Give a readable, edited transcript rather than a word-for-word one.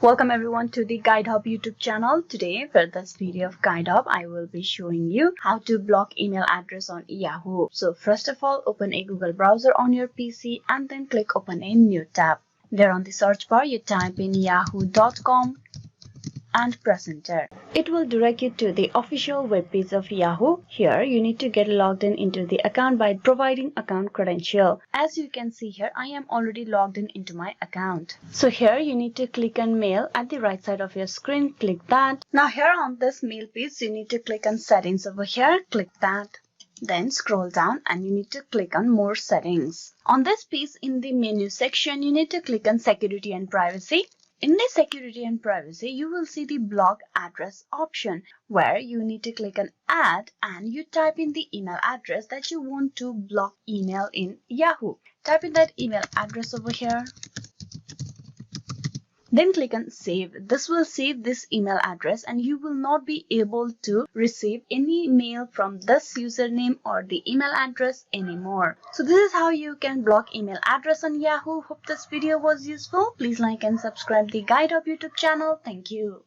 Welcome everyone to the GuideHub YouTube channel. Today for this video of GuideHub, I will be showing you how to block email address on Yahoo. So first of all, open a Google browser on your PC and then click open a new tab. There on the search bar, you type in yahoo.com and press enter. It will direct you to the official web page of Yahoo. Here you need to get logged in into the account by providing account credential. As you can see here, I am already logged in into my account. So here you need to click on mail at the right side of your screen. Click that. Now here on this mail page, you need to click on settings over here. Click that. Then scroll down and you need to click on more settings. On this page in the menu section, you need to click on security and privacy. In the security and privacy, you will see the block address option where you need to click on add and you type in the email address that you want to block email in Yahoo. Type in that email address over here. Then click on save. This will save this email address and you will not be able to receive any mail from this username or the email address anymore. So this is how you can block email address on Yahoo. Hope this video was useful. Please like and subscribe the GuideHub YouTube channel. Thank you.